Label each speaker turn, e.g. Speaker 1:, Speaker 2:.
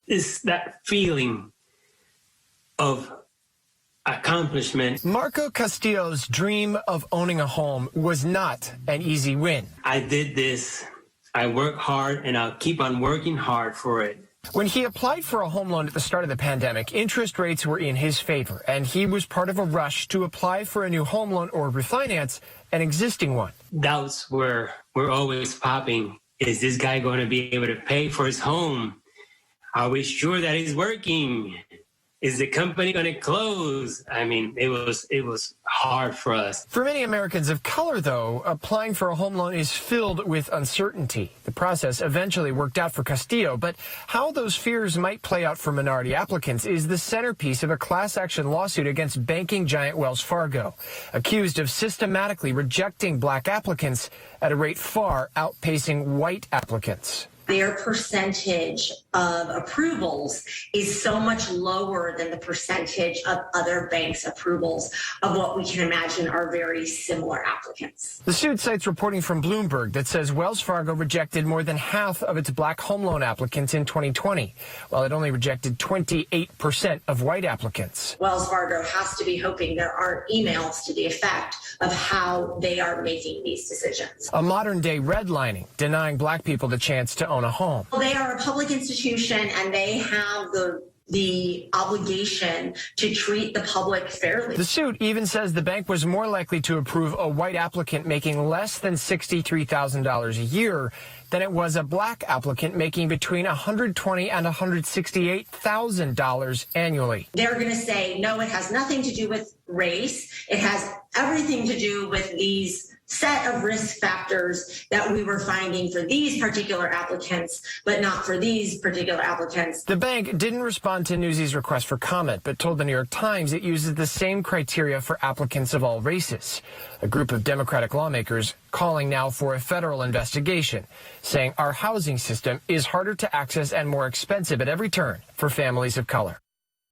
Speaker 1: It's that feeling of accomplishment.
Speaker 2: Marco Castillo's dream of owning a home was not an easy win.
Speaker 1: I did this. I work hard, and I'll keep on working hard for it.
Speaker 2: When he applied for a home loan at the start of the pandemic, interest rates were in his favor, and he was part of a rush to apply for a new home loan or refinance an existing one.
Speaker 1: Doubts were always popping. Is this guy going to be able to pay for his home? Are we sure that it's working? Is the company going to close? I mean, it was hard for us.
Speaker 2: For many Americans of color, though, applying for a home loan is filled with uncertainty. The process eventually worked out for Castillo, but how those fears might play out for minority applicants is the centerpiece of a class action lawsuit against banking giant Wells Fargo, accused of systematically rejecting black applicants at a rate far outpacing white applicants.
Speaker 3: Their percentage of approvals is so much lower than the percentage of other banks' approvals of what we can imagine are very similar applicants.
Speaker 2: The suit cites reporting from Bloomberg that says Wells Fargo rejected more than half of its black home loan applicants in 2020, while it only rejected 28% of white applicants.
Speaker 3: Wells Fargo has to be hoping there aren't emails to the effect of how they are making these decisions.
Speaker 2: A modern-day redlining, denying black people the chance to own a home.
Speaker 3: Well, they are a public institution, and they have the obligation to treat the public fairly.
Speaker 2: The suit even says the bank was more likely to approve a white applicant making less than $63,000 a year than it was a black applicant making between $120,000 and $168,000 annually.
Speaker 3: They're going to say, no, it has nothing to do with race. It has everything to do with these set of risk factors that we were finding for these particular applicants, but not for these particular applicants.
Speaker 2: The bank didn't respond to Newsy's request for comment, but told the New York Times it uses the same criteria for applicants of all races. A group of Democratic lawmakers calling now for a federal investigation, saying our housing system is harder to access and more expensive at every turn for families of color.